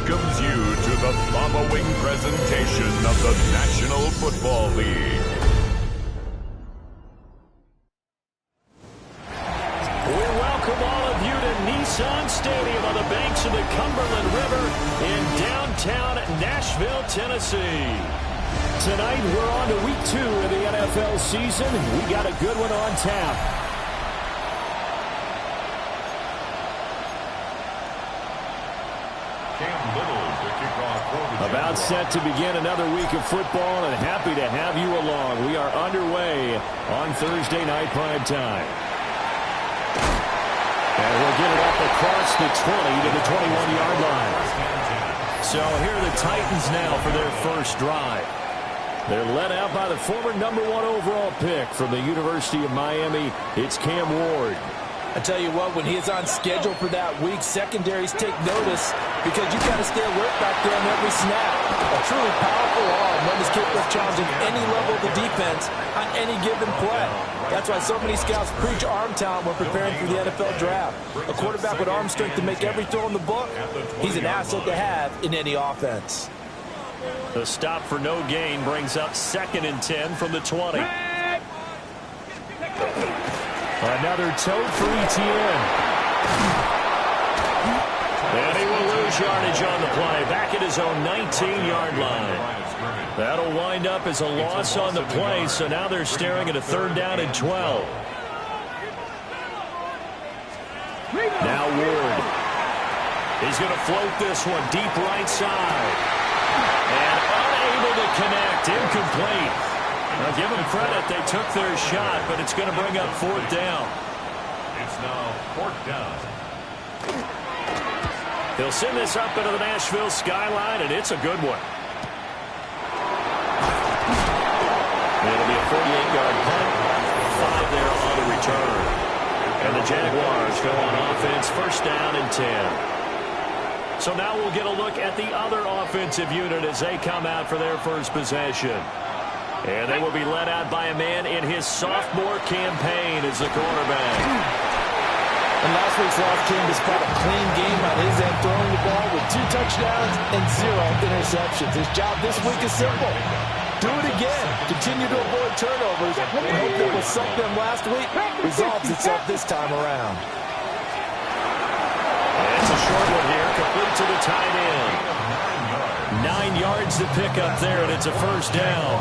welcomes you to the following presentation of the National Football League. We welcome all of you to Nissan Stadium on the banks of the Cumberland River in downtown Nashville, Tennessee. Tonight, we're on to week 2 of the NFL season. We got a good one on tap. About set to begin another week of football, and happy to have you along. We are underway on Thursday night prime time. And we'll get it up across the 20 to the 21-yard line. So here are the Titans now for their first drive. They're led out by the former #1 overall pick from the University of Miami. It's Cam Ward. I tell you what, when he is on schedule for that week, secondaries take notice because you've got to stay alert back there on every snap. A truly powerful arm, one is capable of challenging any level of the defense on any given play. That's why so many scouts preach arm talent when preparing for the NFL draft. A quarterback with arm strength to make every throw in the book, he's an asset to have in any offense. The stop for no gain brings up 2nd and 10 from the 20. Another tote for ETN. And he will lose yardage on the play. Back at his own 19-yard line. That'll wind up as a loss on the play, so now they're staring at a 3rd down and 12. Now Ward. He's going to float this one deep right side. And unable to connect. Incomplete. Now, give them credit. They took their shot, but it's going to bring up 4th down. It's now 4th down. He'll send this up into the Nashville skyline, and it's a good one. It'll be a 48-yard punt. 5 there on the return. And the Jaguars go on offense, 1st down and 10. So now we'll get a look at the other offensive unit as they come out for their first possession. And they will be led out by a man in his sophomore campaign as the quarterback. And last week's loss came despite a clean game on his end, throwing the ball with 2 touchdowns and 0 interceptions. His job this week is simple. Do it again. Continue to avoid turnovers. And hope that what sucked them last week resolves itself this time around. It's a short one here, complete to the tight end. 9 yards to pick up there, and it's a 1st down.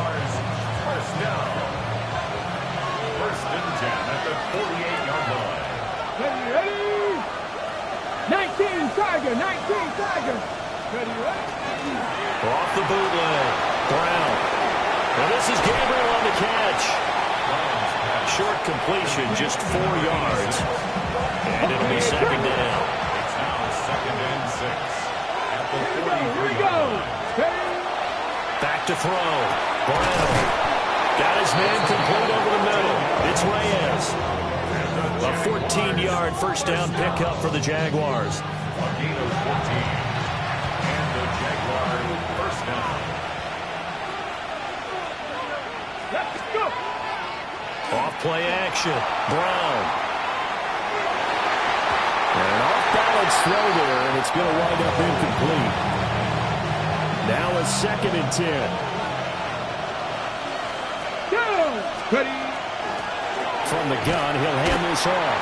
1st and 10 at the 48-yard line. Ready? 19 Tiger, 19 Tiger. Ready? Off the bootleg. Brown. And this is Gabriel on the catch. Short completion, just 4 yards. And it'll be 2nd down. It's now 2nd and 6 at the 43-yard line. Back to throw. Brown. Got his man complete over the middle. It's Reyes. A 14-yard 1st down pickup for the Jaguars. A gain of 14. And the Jaguars 1st down. Let's go. Off play action. Brown. And an off-balance throw there, and it's going to wind up incomplete. Now a 2nd and 10. Ready? From the gun, he'll hand this off.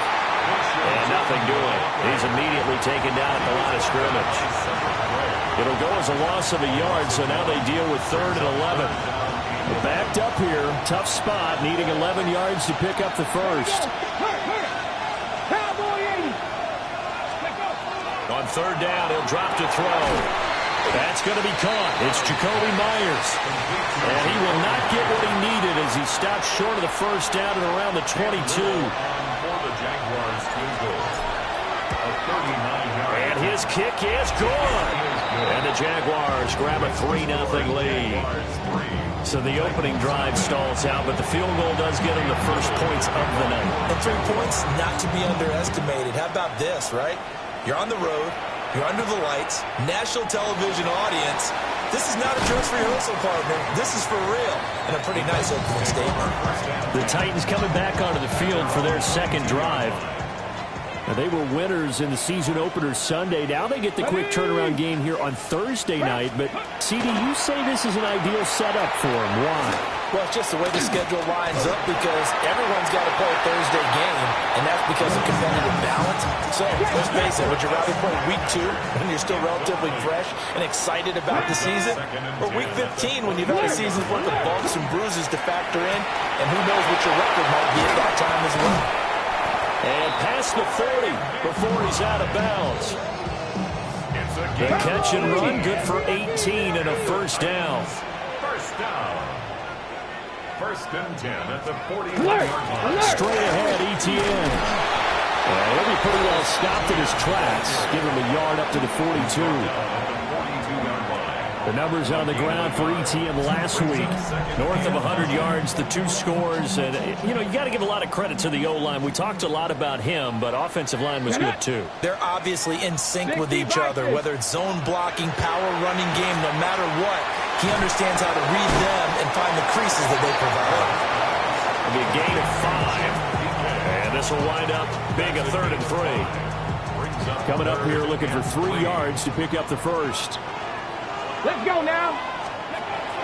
And nothing doing. He's immediately taken down at the line of scrimmage. It'll go as a loss of a yard, so now they deal with 3rd and 11. Backed up here, tough spot, needing 11 yards to pick up the first. On 3rd down, he'll drop to throw. That's going to be caught. It's Jacoby Myers. And he will not get what he needed as he stopped short of the 1st down at around the 22. And his kick is good. And the Jaguars grab a 3-0 lead. So the opening drive stalls out, but the field goal does get him the first points of the night. And 3 points not to be underestimated. How about this, right? You're on the road. You're under the lights, national television audience. This is not a dress rehearsal, partner. This is for real. And a pretty nice opening statement. The Titans coming back onto the field for their 2nd drive. Now, they were winners in the season opener Sunday. Now they get the quick turnaround game here on Thursday night. But, CD, you say this is an ideal setup for them. Why? Well, it's just the way the schedule lines up because everyone's got to play a Thursday game, and that's because of competitive balance. So, let's face it, would you rather play week 2 when you're still relatively fresh and excited about the season, or week 15 when you've had a season's worth of bumps and bruises to factor in, and who knows what your record might be at that time as well. And past the 40 before he's out of bounds. The catch and run, good for 18 and a first down. First down. First and 10 at the 41-yard line. Straight ahead, ETN. And he'll be pretty well stopped in his tracks. Give him a yard up to the 42. The numbers on the ground for ETN last week. North of 100 yards, the 2 scores. And, you got to give a lot of credit to the O-line. We talked a lot about him, but offensive line was good too. They're obviously in sync with each other, whether it's zone blocking, power running game, no matter what. He understands how to read them and find the creases that they provide. It'll be a gain of 5. And this will wind up being a 3rd and 3. Coming up here looking for 3 yards to pick up the first. Let's go now.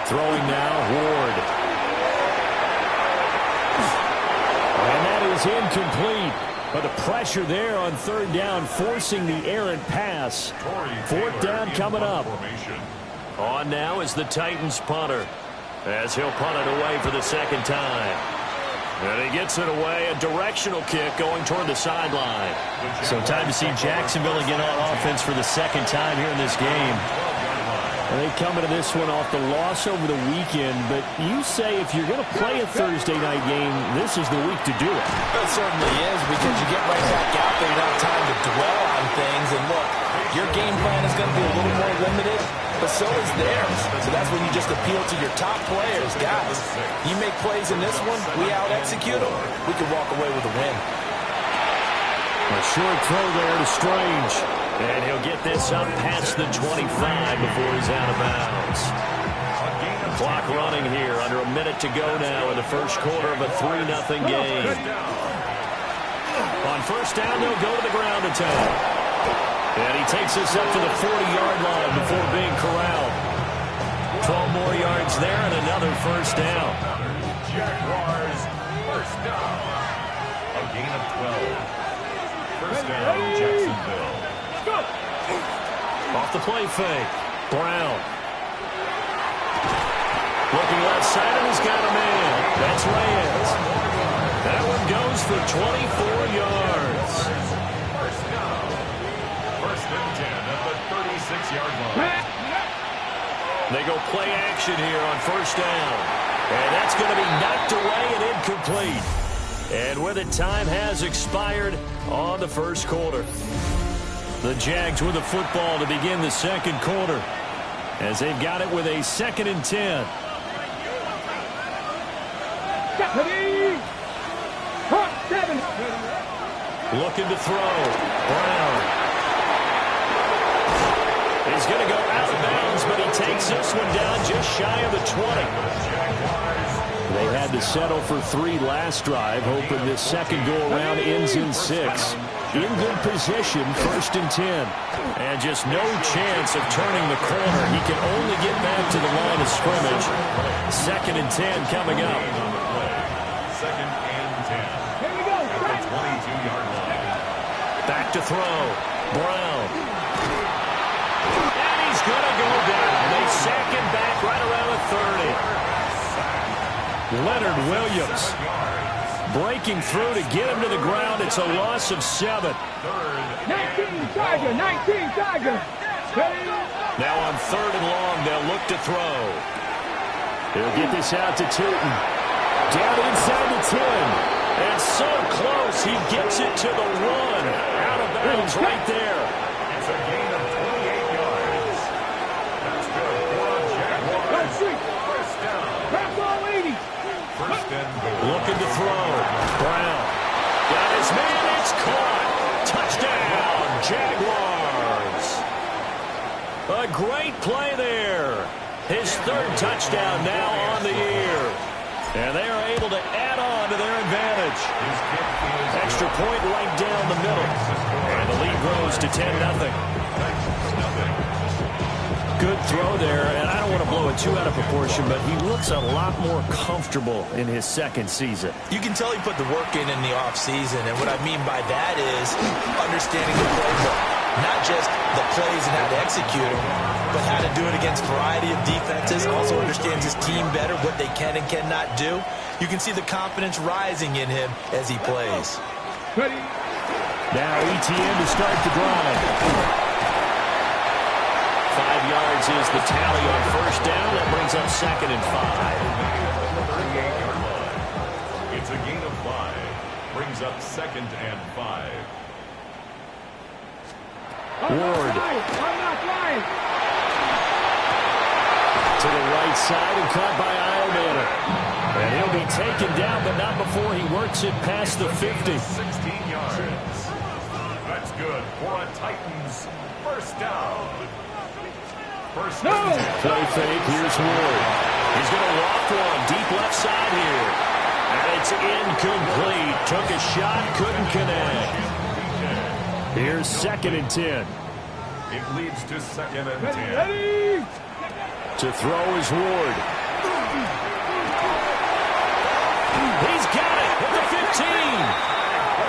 Throwing now, Ward. And that is incomplete. But the pressure there on 3rd down, forcing the errant pass. 4th down coming up. On now is the Titans punter, as he'll punt it away for the 2nd time. And he gets it away, a directional kick going toward the sideline. So time to see Jacksonville again on offense for the 2nd time here in this game. And they come into this one off the loss over the weekend, but you say if you're going to play a Thursday night game, this is the week to do it. It certainly is, because you get right back out there, you don't have time to dwell on things. And look, your game plan is going to be a little more limited, but so is theirs. So that's when you just appeal to your top players. Guys, you make plays in this one, we out-execute them, we can walk away with a win. A short throw there to Strange. And he'll get this up past the 25 before he's out of bounds. Clock running here, under a minute to go now in the first quarter of a 3-0 game. On first down, they'll go to the ground attack. And he takes this up to the 40-yard line before being corralled. 12 more yards there and another first down. Jaguars, first down. A gain of 12. First down, Jacksonville. Off the play fake. Brown. Looking left side, and he's got a man. That's Reyes. That one goes for 24 yards. First down. First and 10 at the 36-yard line. They go play action here on first down. And that's going to be knocked away and incomplete. And with it, time has expired on the first quarter. The Jags with the football to begin the second quarter, as they've got it with a 2nd and 10. Looking to throw. Brown. He's going to go out of bounds, but he takes this one down just shy of the 20. They had to settle for 3 last drive, hoping this second go-around ends in 6. In good position, 1st and 10. And just no chance of turning the corner. He can only get back to the line of scrimmage. 2nd and 10 coming up. 2nd and 10. Here we go. At the 22-yard line. Back to throw. Brown. And he's going to go down. They sack him back right around the 30. Leonard Williams breaking through to get him to the ground. It's a loss of 7. 19 Tiger, 19 Tiger. Now on 3rd and long, they'll look to throw. They'll get this out to Tootin. Down inside the 10. And so close, he gets it to the 1. Out of bounds right there. It's a gain of 28 yards. That's good for the Jaguars. First down. First and goal. Looking to throw. Brown. Got his man. It's caught. Touchdown, Jaguars. A great play there. His 3rd touchdown now on the year. And they are able to add on to their advantage. Extra point right down the middle. And the lead grows to 10-0. Good throw there, and I don't want to blow it too out of proportion, but he looks a lot more comfortable in his second season. You can tell he put the work in the offseason, and what I mean by that is understanding the playbook. Not just the plays and how to execute them, but how to do it against a variety of defenses. Also understands his team better, what they can and cannot do. You can see the confidence rising in him as he plays. Ready. Now ETN to start the drive. 5 yards is the tally on first down. That brings up 2nd and 5. 38-yard line. It's a gain of 5. Brings up 2nd and 5. Ward. I'm not lying. To the right side and caught by Ironman. And he'll be taken down, but not before he works it past the 50. 16 yards. That's good for a Titans first down. First down. Play fake. Here's Ward. He's going to walk one deep left side here. And it's incomplete. Took a shot, couldn't connect. Here's 2nd and 10. It leads to 2nd and 10. Ready. To throw is Ward. He's got it at the 15.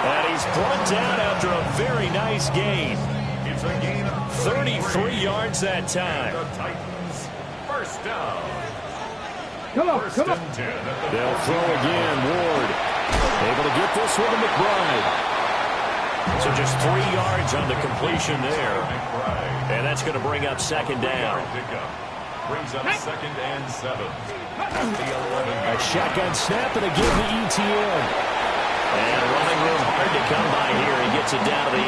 And he's brought down after a very nice gain. It's a gain of 33 yards that time. The Titans first down. Come on, First come on. and 10. They'll throw again. Ward able to get this one to McBride. So just 3 yards on the completion there. And that's going to bring up 2nd down. Brings up 2nd and 7. A shotgun snap and again to ETN. And running room hard to come by here. He gets it down to the 8.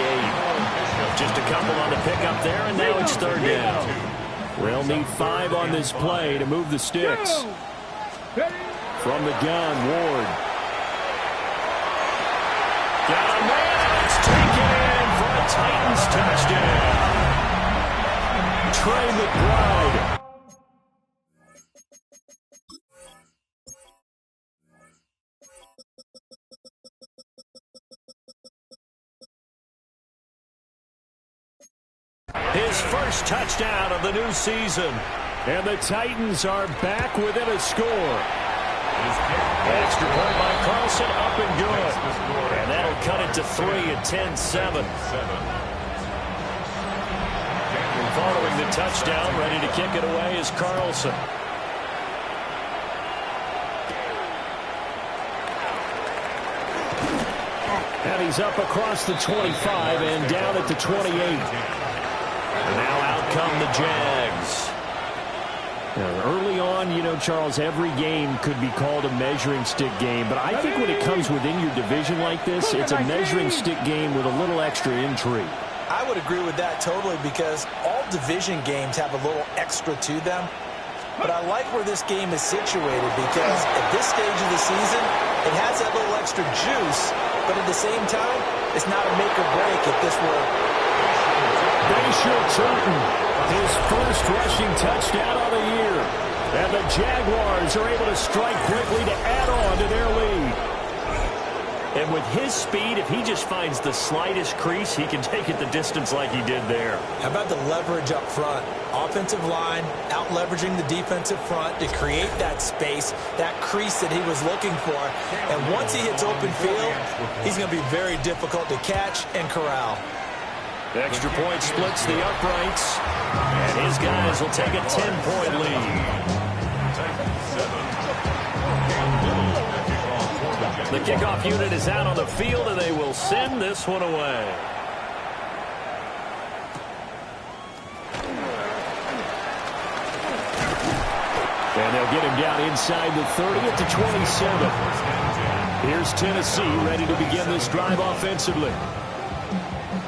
Just a couple on the pickup there, and now it's 3rd down. They'll need 5 on this play to move the sticks. From the gun, Ward. Got a man, and it's taken in for a Titans touchdown. Trey McBride. His first touchdown of the new season. And the Titans are back within a score. Extra point by Carlson, up and good. And that'll cut it to 3 at 10-7. Following the touchdown, ready to kick it away is Carlson. And he's up across the 25 and down at the 28. And now out come the Jags. Now, early on, you know, Charles, every game could be called a measuring stick game. But I think when it comes within your division like this, it's a measuring stick game with a little extra intrigue. I would agree with that totally because all division games have a little extra to them. But I like where this game is situated because at this stage of the season, it has that little extra juice. But at the same time, it's not a make or break if this were. Bayshore Turton, his first rushing touchdown of the year. And the Jaguars are able to strike quickly to add on to their lead. And with his speed, if he just finds the slightest crease, he can take it the distance like he did there. How about the leverage up front? Offensive line out-leveraging the defensive front to create that space, that crease that he was looking for. And once he hits open field, he's going to be very difficult to catch and corral. The extra point splits the uprights, and his guys will take a 10-point lead. The kickoff unit is out on the field, and they will send this one away. And they'll get him down inside the 30 at the 27. Here's Tennessee ready to begin this drive offensively.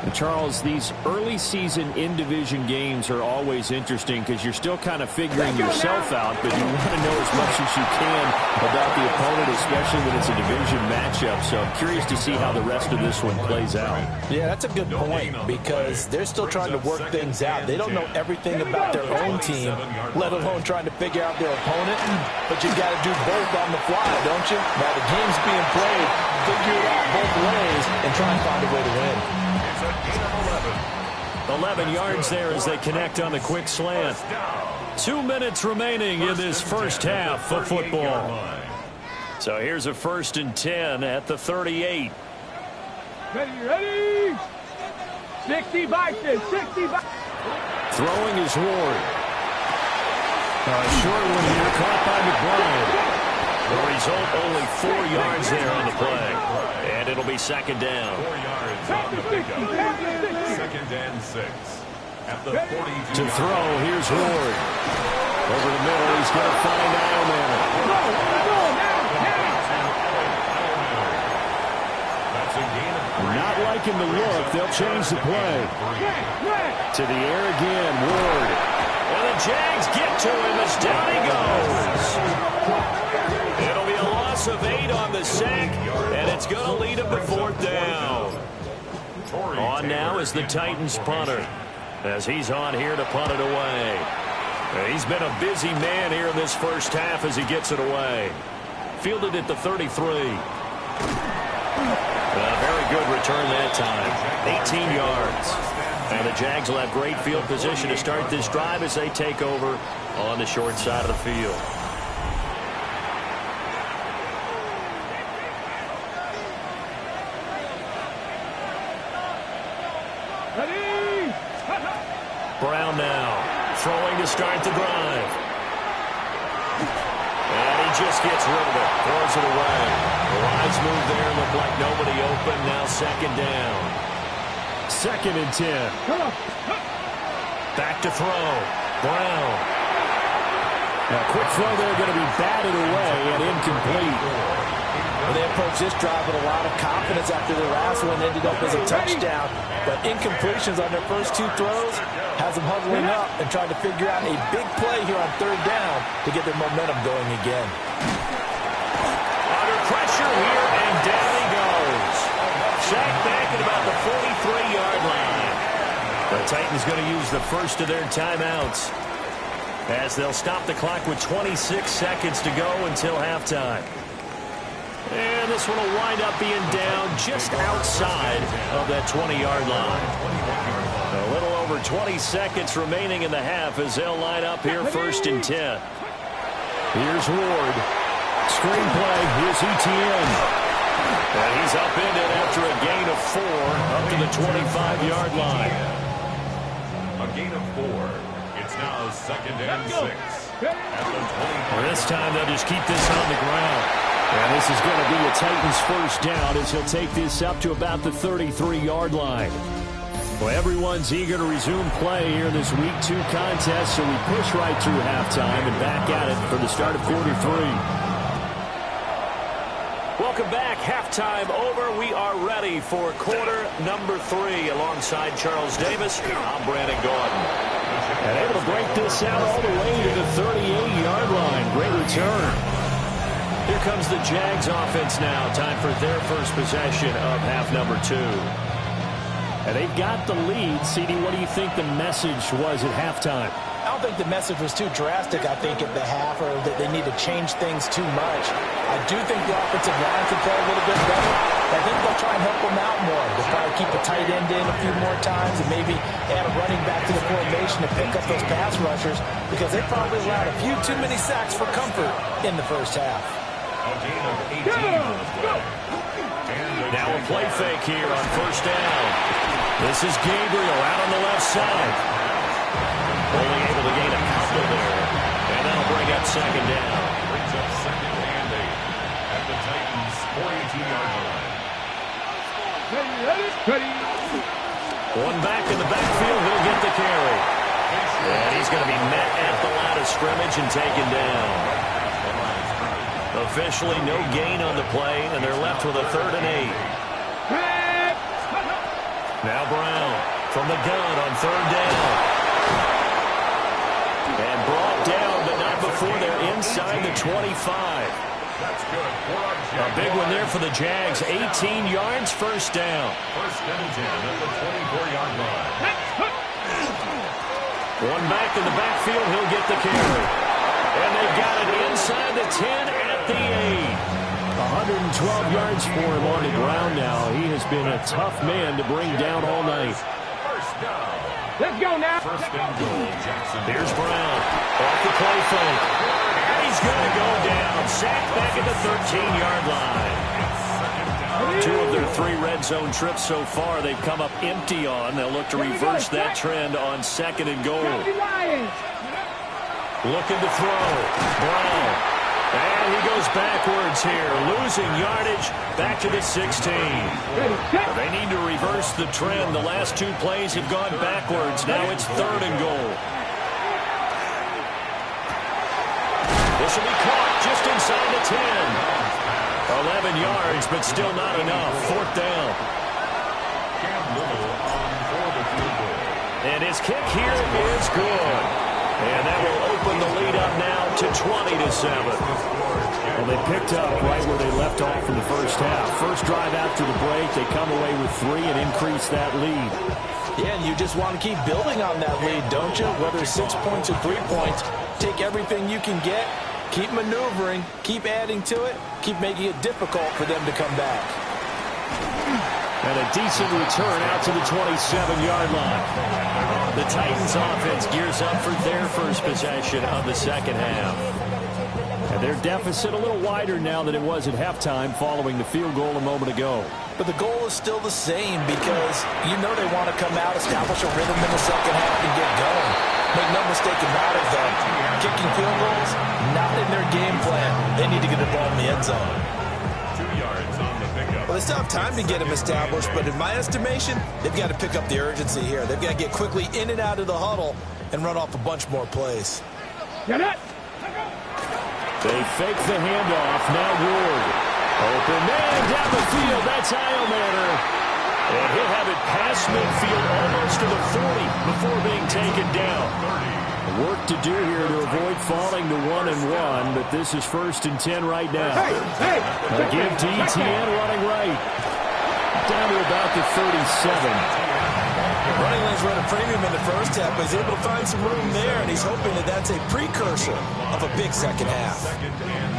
And Charles, these early season in-division games are always interesting because you're still kind of figuring yourself out, but you want to know as much as you can about the opponent, especially when it's a division matchup. So I'm curious to see how the rest of this one plays out. Yeah, that's a good point because they're still trying to work things out. They don't know everything about their own team, let alone trying to figure out their opponent. But you got to do both on the fly, don't you? Now the game's being played, figure it out both ways and try and find a way to win. 11 yards there as they connect on the quick slant. 2 minutes remaining in this first half of football. So here's a 1st and 10 at the 38. Ready? 60 Vikings, 60 Vikings. Throwing is Ward. Short one here, caught by McBride. The result, only 4 yards there on the play. And it'll be 2nd down. 4 yards on the pickup. 2nd and 6. At the 42. To throw, here's Ward. Over the middle, he's going to find Ironman. That's a gain of 3. Not liking the look, they'll change the play. To the air again, Ward. And the Jags get to him as down he goes. It'll be a loss of 8 on the sack, and it's going to lead him to 4th down. On now is the Titans punter, as he's on here to punt it away. He's been a busy man here in this first half as he gets it away. Fielded at the 33. A very good return that time. 18 yards. And the Jags will have great field position to start this drive as they take over on the short side of the field. Ready? Brown now, throwing to start the drive. And he just gets rid of it, throws it away. The wise move there, looked like nobody open, now 2nd down. 2nd and 10. Back to throw. Brown. Now, quick throw there, going to be batted away and incomplete. Well, they approached this drive with a lot of confidence after their last one ended up as a touchdown. But incompletions on their first 2 throws has them huddling up and trying to figure out a big play here on 3rd down to get their momentum going again. Under pressure here, and down he goes. Sacked back at about the 43-yard line. The Titans going to use the first of their timeouts as they'll stop the clock with 26 seconds to go until halftime. And this one will wind up being down just outside of that 20-yard line. A little over 20 seconds remaining in the half as they'll line up here 1st and 10. Here's Ward. Screenplay. Here's Etienne. And he's upended after a gain of 4 up to the 25-yard line. A gain of 4. It's now 2nd and 6. At the 20. This time they'll just keep this on the ground. And this is going to be a Titans first down as he'll take this up to about the 33-yard line. Well, everyone's eager to resume play here in this Week 2 contest, so we push right through halftime and back at it for the start of quarter 3. Welcome back. Halftime over. We are ready for quarter number 3 alongside Charles Davis. I'm Brandon Gordon. And able to break this out all the way to the 38-yard line. Great return. Here comes the Jags offense now. Time for their first possession of half number 2. And they've got the lead. CD, what do you think the message was at halftime? I don't think the message was too drastic, I think, at the half, or that they need to change things too much. I do think the offensive line can play a little bit better. I think they'll try and help them out more. They'll probably keep the tight end in a few more times and maybe add a running back to the formation to pick up those pass rushers because they probably allowed a few too many sacks for comfort in the first half. A gain of 18 on the play. Now a play fake here on 1st down. This is Gabriel out on the left side. Only able to gain a couple there. And that'll bring up 2nd down. Brings up 2nd and 8 at the Titans' 42-yard line. Ready? One back in the backfield. He'll get the carry. And he's going to be met at the line of scrimmage and taken down. Officially no gain on the play, and they're left with a 3rd and 8. Now Brown from the gun on third down. And brought down, but not before they're inside the 25. That's good for a A big one there for the Jags. 18 yards, first down. First and 10 at the 24-yard line. One back in the backfield, he'll get the carry. And they've got it inside the 10 at the 8. 112 yards for him on the ground now. He has been a tough man to bring down all night. First down. Let's go now. First and goal, Jackson. Here's Brown off the play fake. And he's going to go down. Sacked back at the 13-yard line. 2 of their 3 red zone trips so far they've come up empty on. They'll look to reverse that trend on second and goal. Looking to throw. Brown. And he goes backwards here, losing yardage back to the 16. They need to reverse the trend. The last 2 plays have gone backwards. Now it's third and goal. This will be caught just inside the 10. 11 yards, but still not enough. Fourth down. And his kick here is good. And that will open the lead up now to 20-7. Well, they picked up right where they left off in the first half. First drive after the break, they come away with 3 and increase that lead. Yeah, and you just want to keep building on that lead, don't you? Whether 6 points or 3 points, take everything you can get, keep maneuvering, keep adding to it, keep making it difficult for them to come back. And a decent return out to the 27-yard line. The Titans offense gears up for their first possession of the second half. And their deficit a little wider now than it was at halftime following the field goal a moment ago. But the goal is still the same because you know they want to come out, establish a rhythm in the second half and get going. Make no mistake about it, though. Kicking field goals, not in their game plan. They need to get the ball in the end zone. 2 yards on the pickup. Well, they still have time to get them established, but in my estimation, they've got to pick up the urgency here. They've got to get quickly in and out of the huddle and run off a bunch more plays. Get it. They fake the handoff. Now Ward. Open man down the field. That's Eilmaner. And he'll have it past midfield almost to the 40 before being taken down. Work to do here to avoid falling to 1-1, but this is first and 10 right now. A give to ETN running right. Down to about the 37. Running lanes run a premium in the first half, but he's able to find some room there, and he's hoping that that's a precursor of a big second half. Second and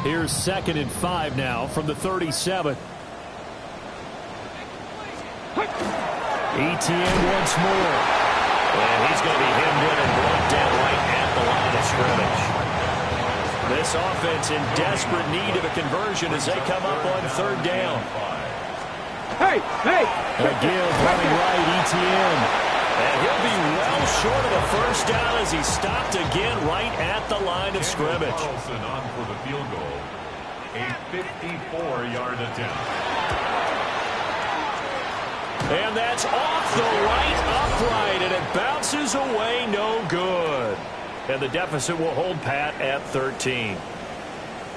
5. Here's 2nd and 5 now from the 37. ETN once more. And he's going to be hemmed in and brought down right at the line of scrimmage. This offense in desperate need of a conversion as they come up on third down. Hey. A give running right, ETN. And he'll be well short of a first down as he stopped again right at the line of scrimmage. Carlson on for the field goal. A 54-yard attempt. And that's off the right upright, and it bounces away no good. And the deficit will hold pat at 13.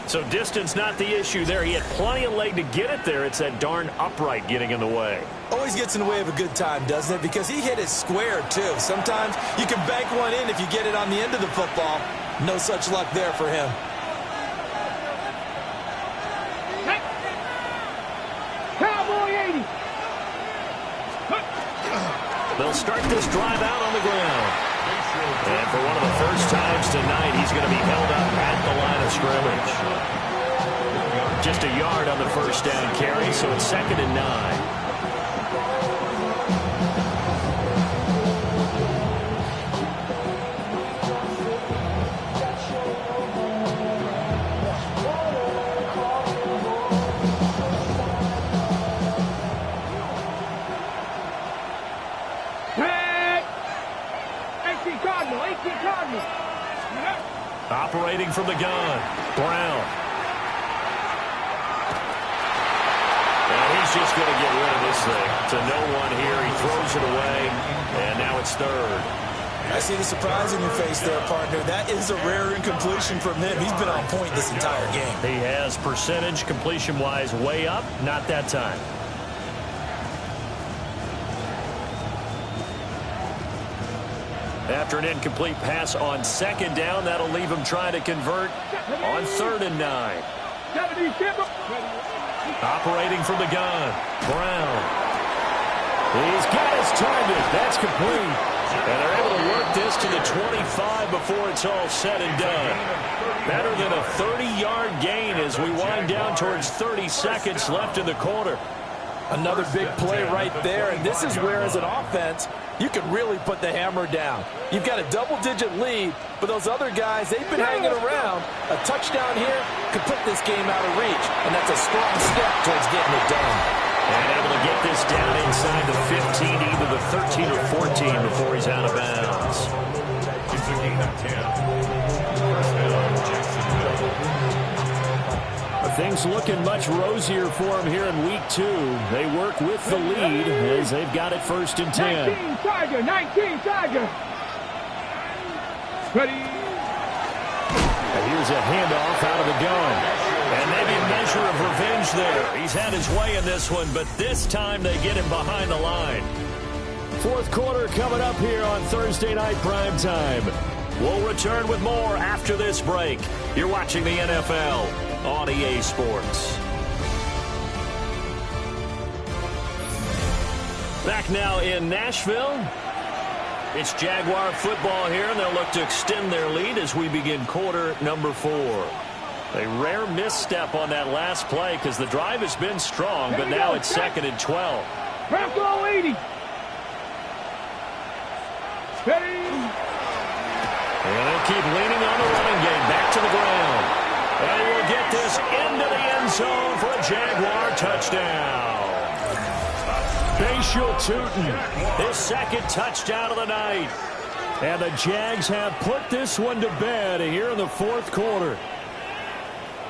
So distance not the issue there. He had plenty of leg to get it there. It's that darn upright getting in the way. Always gets in the way of a good time, doesn't it? Because he hit it square, too. Sometimes you can bank one in if you get it on the end of the football. No such luck there for him. Cowboy 80. They'll start this drive out on the ground. And for one of the first times tonight, he's going to be held up at the line of scrimmage. Just a yard on the first down carry, so it's 2nd and 9. Operating from the gun, Brown. And he's just going to get rid of this thing to no one here. He throws it away, and now it's third. I see the surprise in your face there, partner. That is a rare incompletion from him. He's been on point this entire game. He has percentage completion-wise way up. Not that time. After an incomplete pass on second down, that'll leave him trying to convert on 3rd and 9. Operating from the gun, Brown. He's got his target. That's complete. And they're able to work this to the 25 before it's all said and done. Better than a 30-yard gain as we wind down towards 30 seconds left in the quarter. Another big play right there, and this is where, as an offense, you can really put the hammer down. You've got a double-digit lead, but those other guys, they've been hanging around. A touchdown here could put this game out of reach, and that's a strong step towards getting it done. And able to get this down inside the 15, either the 13 or 14 before he's out of bounds. It's a gain of 10. First down, Jacksonville. Things looking much rosier for him here in week 2. They work with the lead as they've got it 1st and 10. 19 Tiger, 19 Tiger. Ready. And here's a handoff out of the gun. And maybe a measure of revenge there. He's had his way in this one, but this time they get him behind the line. 4th quarter coming up here on Thursday Night Primetime. We'll return with more after this break. You're watching the NFL on EA Sports. Back now in Nashville. It's Jaguar football here, and they'll look to extend their lead as we begin quarter number 4. A rare misstep on that last play because the drive has been strong, but now it's 2nd and 12. Bronco 80. Ready. And they'll keep leaning on the running game. Back to the ground. And we'll get this into the end zone for a Jaguar touchdown. Facial Tootin, his 2nd touchdown of the night. And the Jags have put this one to bed here in the 4th quarter.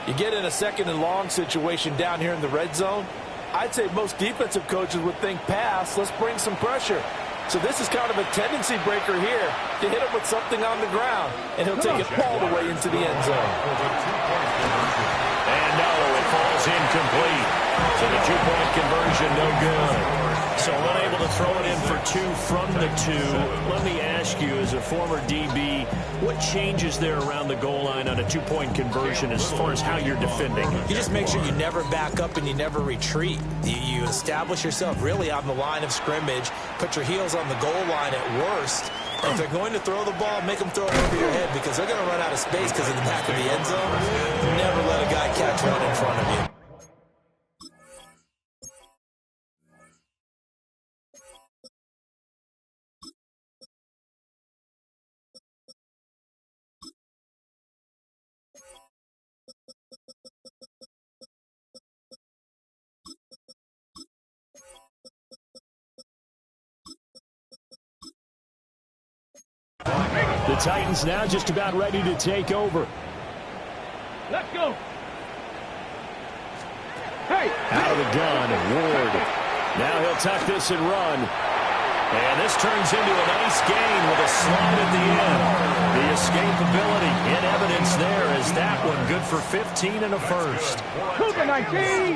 You get in a 2nd and long situation down here in the red zone, I'd say most defensive coaches would think pass, let's bring some pressure. So this is kind of a tendency breaker here to hit him with something on the ground, and he'll take it all the way into the end zone. And no, it falls incomplete. So the 2-point conversion, no good. So unable to throw it in for 2 from the 2. Let me ask you, as a former DB, what changes there around the goal line on a 2-point conversion as far as how you're defending? You just make sure you never back up and you never retreat. You establish yourself really on the line of scrimmage, put your heels on the goal line at worst. And if they're going to throw the ball, make them throw it over your head because they're going to run out of space because of the back of the end zone. Never let a guy catch one in front of you. The Titans now just about ready to take over. Let's go. Hey. Out of the gun, Ward. Now he'll tuck this and run. And this turns into a nice gain with a slide at the end. The escapability in evidence there as that one good for 15 and a first. Cooper 19.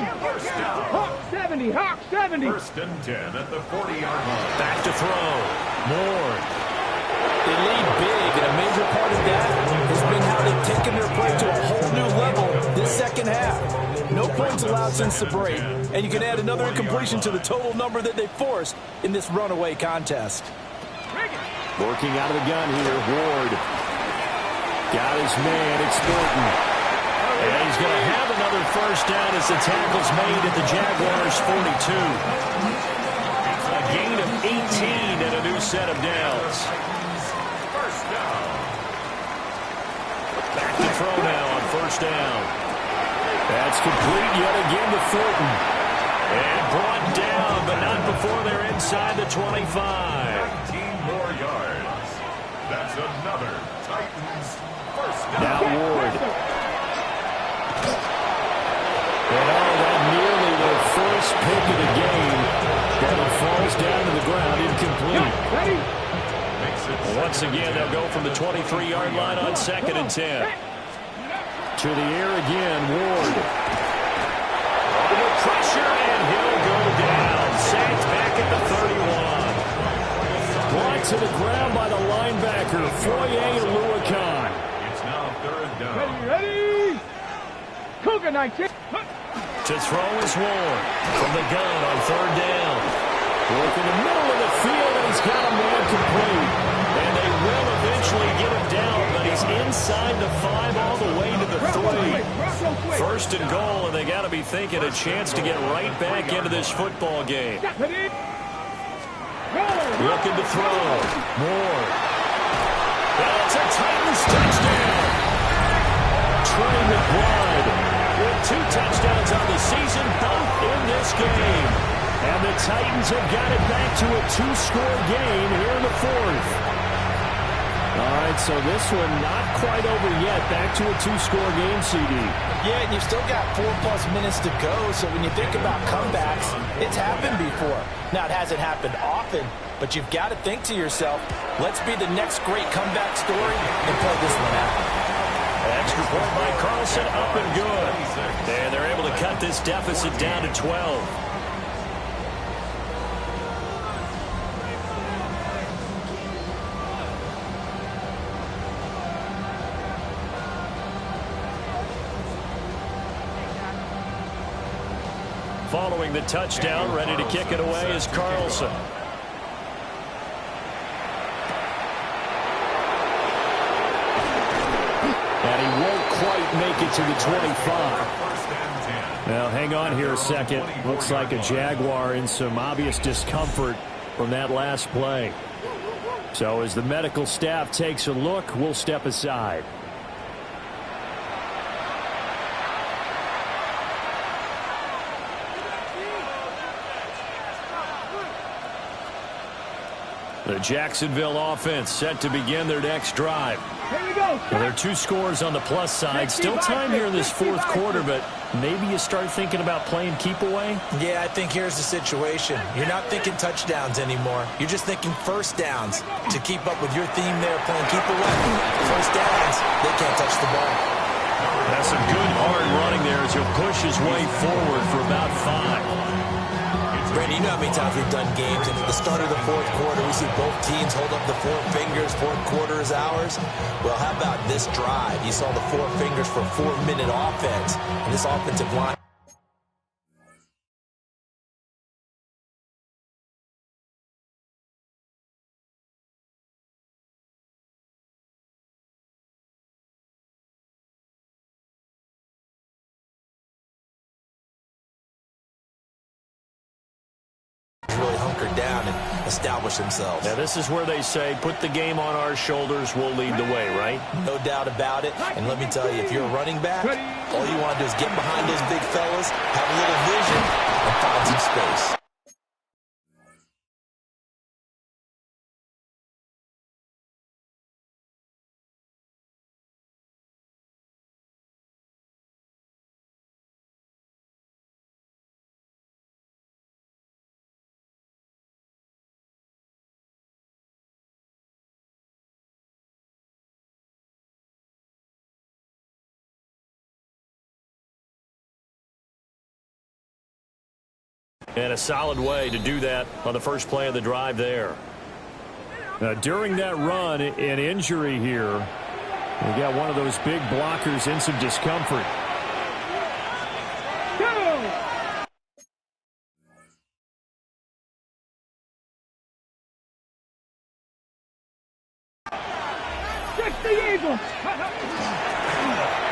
Hawk 70. Hawk 70. 1st and 10 at the 40-yard line. Back to throw. Moore. They lead big, and a major part of that has been how they've taken their play to a whole new level this 2nd half. No points allowed since the break, and you can add another incompletion to the total number that they forced in this runaway contest. Working out of the gun here, Ward. Got his man, it's Thornton. And he's going to have another first down as the tackle's made at the Jaguars' 42. A gain of 18 and a new set of downs. First down. Back to throw now on 1st down. That's complete yet again to Thornton. And brought down, but not before they're inside the 25. 19 more yards. That's another Titans first down. Now Ward. And that nearly their first pick of the game. That one falls down to the ground, incomplete. Ready. Once again, they'll go from the 23-yard line on 2nd and 10. To the air again, Ward. Under pressure, and he'll go down. Sacked back at the 31. to the ground by the linebacker, Foye Aluakon. It's now third down. Ready? Cougar 19. To throw is Ward from the gun on third down. Work in the middle of the field, and he's got a man complete. And they will eventually get him down, but he's inside the 5 all the way to the 3. First and goal, and they got to be thinking a chance to get right back into this football game. Looking to throw. Moore. That's a Titans touchdown. Trey McBride with 2 touchdowns on the season, both in this game. And the Titans have got it back to a 2-score game here in the 4th. All right, so this one not quite over yet. Back to a 2-score game, CD. Yeah, and you've still got 4+ minutes to go, so when you think about comebacks, it's happened before. Now, it hasn't happened often, but you've got to think to yourself, let's be the next great comeback story and play this one out. Extra point by Carlson, up and good. And they're able to cut this deficit down to 12. Following the touchdown, ready to kick it away is Carlson. And he won't quite make it to the 25. Now, hang on here a second. Looks like a Jaguar in some obvious discomfort from that last play. So as the medical staff takes a look, we'll step aside. The Jacksonville offense set to begin their next drive. Here we go. Well, there are 2 scores on the plus side. Still time here in this 4th quarter, but maybe you start thinking about playing keep away? Yeah, I think here's the situation. You're not thinking touchdowns anymore. You're just thinking first downs. To keep up with your theme there, playing keep away. First downs, they can't touch the ball. That's some good hard running there as he'll push his way forward for about 5. Brandon, you know how many times we've done games, and at the start of the 4th quarter, we see both teams hold up the 4 fingers, 4th quarter is ours. Well, how about this drive? You saw the 4 fingers for 4-minute offense, and this offensive line. Really hunkered down and establish themselves. Now, this is where they say, put the game on our shoulders, we'll lead the way, right? No doubt about it. And let me tell you, if you're a running back, all you want to do is get behind those big fellas, have a little vision, and find some space. And a solid way to do that on the first play of the drive there. Now, during that run, an injury here. We got one of those big blockers in some discomfort.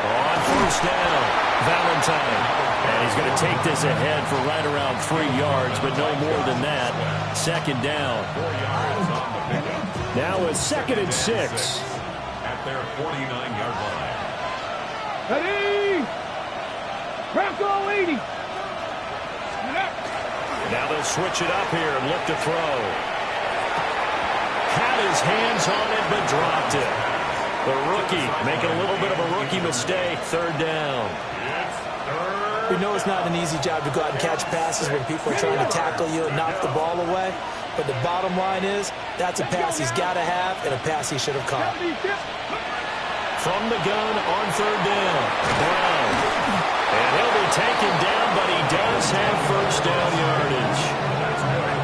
On first down, Valentine. And he's going to take this ahead for right around 3 yards, but no more than that. Second down. Now a 2nd and 6. At their 49-yard line. Ready? Bronco 80. Now they'll switch it up here and look to throw. Had his hands on it, but dropped it. The rookie making a little bit of a rookie mistake. 3rd down. We know it's not an easy job to go out and catch passes when people are trying to tackle you and knock the ball away. But the bottom line is, that's a pass he's got to have and a pass he should have caught. From the gun on 3rd down. Brown. And he'll be taken down, but he does have first down yardage.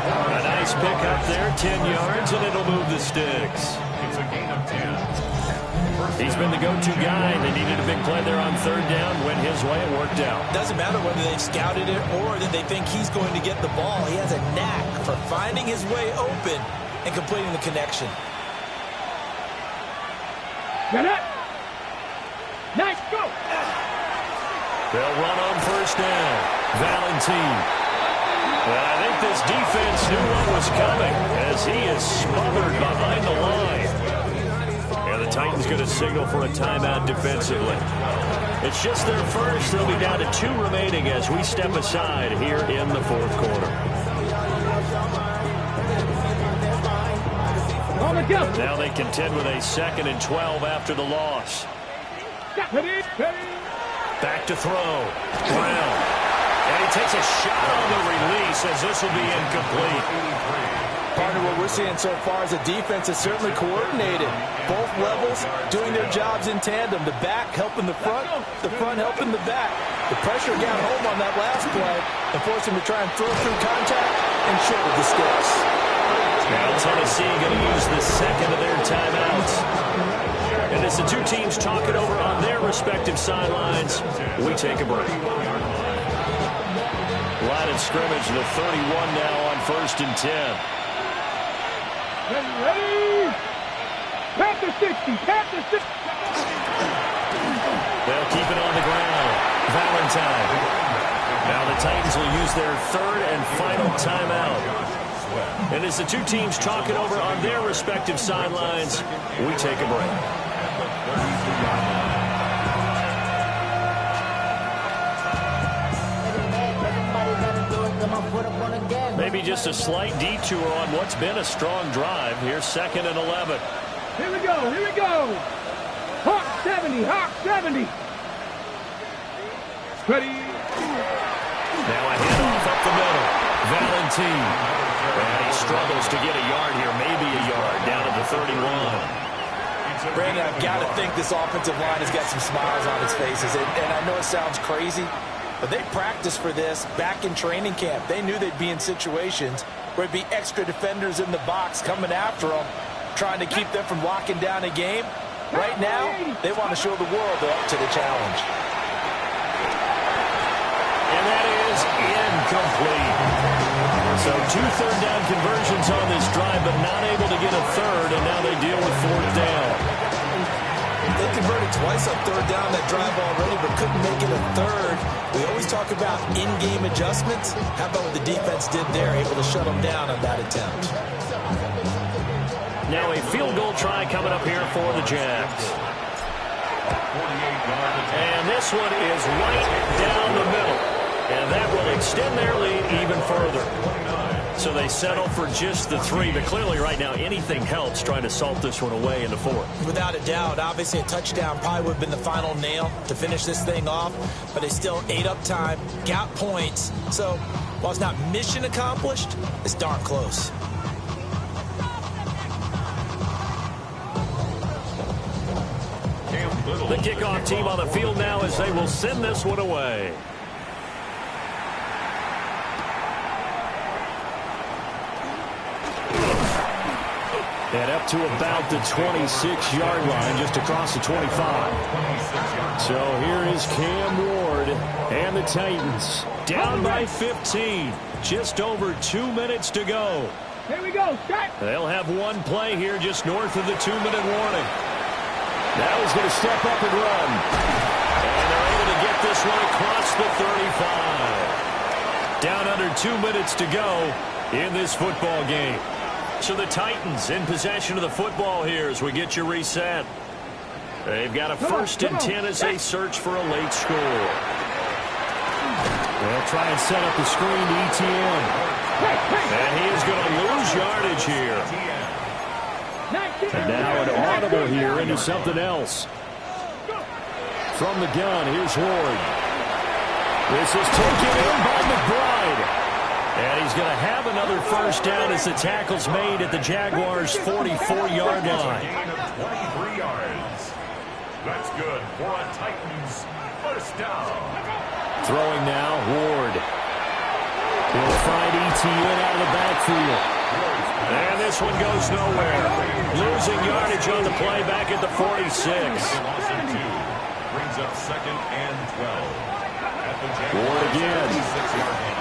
A nice Nice pick up there, 10 yards, and it'll move the sticks. It's a gain of 10. He's been the go-to guy. They needed a big play there on third down. Went his way. It worked out. Doesn't matter whether they've scouted it or that they think he's going to get the ball. He has a knack for finding his way open and completing the connection. Get it. Nice, go. They'll run on first down. Valentine. Well, I think this defense knew what was coming as he is smothered behind the line. And the Titans going to signal for a timeout defensively. It's just their first. They'll be down to 2 remaining as we step aside here in the fourth quarter. Now they contend with a 2nd and 12 after the loss. Back to throw. Brown. And he takes a shot on the release as this will be incomplete. Partner, what we're seeing so far is the defense is certainly coordinated. Both levels doing their jobs in tandem. The back helping the front helping the back. The pressure got home on that last play and forced him to try and throw through contact and shorted the sticks. Now Tennessee going to use the second of their timeouts. And as the two teams talk it over on their respective sidelines, we take a break. Line of scrimmage, the 31 now on 1st and 10. Ready. Panther 60. Panther 60. They'll keep it on the ground. Valentine. Now the Titans will use their 3rd and final timeout. And as the two teams talk it over on their respective sidelines, we take a break. Maybe just a slight detour on what's been a strong drive. Here's 2nd and 11. Here we go. Here we go. Hawk 70. Hawk 70. Ready. Now a handoff up the middle. Valentine. And he struggles to get a yard here, maybe a yard, down at the 31. Brandon, I've got to think this offensive line has got some smiles on its faces. And I know it sounds crazy, but they practiced for this back in training camp. They knew they'd be in situations where it'd be extra defenders in the box coming after them, trying to keep them from locking down a game. Right now, they want to show the world they're up to the challenge. And that is incomplete. So 2 third-down conversions on this drive, but not able to get a third, and now they deal with 4th down. They converted twice on 3rd down that drive already, but couldn't make it a 3rd. We always talk about in-game adjustments. How about what the defense did there, able to shut them down on that attempt? Now a field goal try coming up here for the Jags. And this one is right down the middle. And that will extend their lead even further. So they settle for just the 3. But clearly right now anything helps trying to salt this one away in the 4th. Without a doubt, obviously a touchdown probably would have been the final nail to finish this thing off. But they still ate up time, got points. So while it's not mission accomplished, it's darn close. The kickoff team on the field now as they will send this one away. And up to about the 26-yard line, just across the 25. So here is Cam Ward and the Titans down by 15. Just over 2 minutes to go. Here we go. Start. They'll have one play here just north of the 2-minute warning. Now he's going to step up and run. And they're able to get this one across the 35. Down under 2 minutes to go in this football game. So the Titans in possession of the football here as we get you reset. They've got a 1st and 10 as they search for a late score. They'll try and set up the screen to ETN. And he is going to lose yardage here. And now an audible here into something else. From the gun, here's Ward. This is taken in by McBride. And he's going to have another 1st down as the tackle's made at the Jaguars' 44-yard line. 23 yards. That's good for a Titans 1st down. Throwing now, Ward. He'll find ETN out of the backfield. And this one goes nowhere. Losing yardage on the play back at the 46. Loss of 2. Brings up 2nd and 12. At the Ward again. 36-yard line.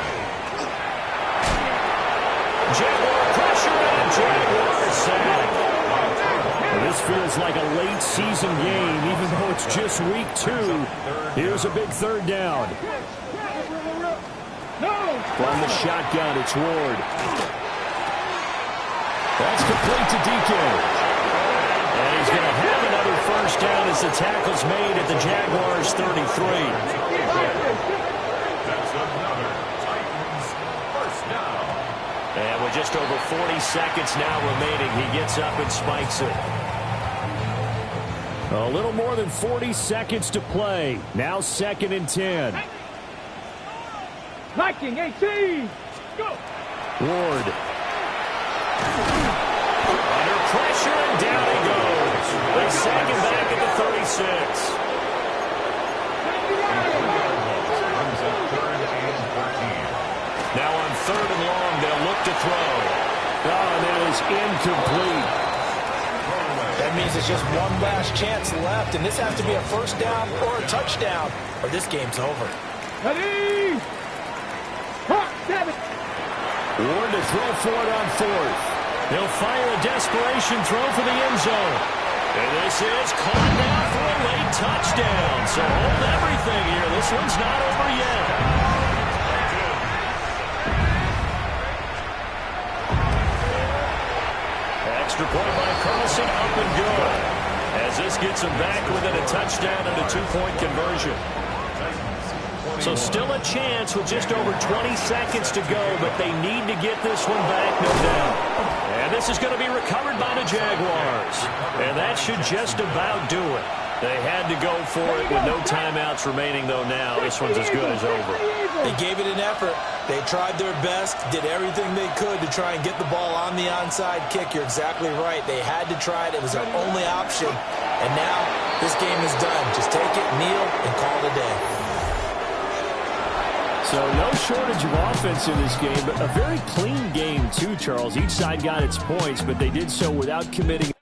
Jaguar pressure and Jaguar sack. This feels like a late season game, even though it's just week 2. Here's a big 3rd down. From the shotgun, it's Ward. That's complete to DK. And he's going to have another 1st down as the tackle's made at the Jaguars' 33. That's another Titans 1st down. And with just over 40 seconds now remaining, he gets up and spikes it. A little more than 40 seconds to play. Now 2nd and 10. Liking 18. Go. Ward. Under pressure, and down he goes. They sack him back at the 36. Brings up 3rd and 14. Now on 3rd and long, they'll look to throw. Oh, and that is incomplete. That means it's just one last chance left, and this has to be a 1st down or a touchdown, or this game's over. Ready. Hawk 7. Ward to throw for it on 4th. He'll fire a desperation throw for the end zone. And this is caught now for a late touchdown. So hold everything here. This one's not over yet. Extra point by Carlson, up and good. As this gets him back within a touchdown and a 2-point conversion. So still a chance with just over 20 seconds to go, but they need to get this one back, no doubt. And this is going to be recovered by the Jaguars. And that should just about do it. They had to go for it with no timeouts remaining, though now this one's as good as over. They gave it an effort. They tried their best, did everything they could to try and get the ball on the onside kick. You're exactly right. They had to try it. It was their only option. And now this game is done. Just take it, kneel, and call it a day. So no shortage of offense in this game, but a very clean game too, Charles. Each side got its points, but they did so without committing.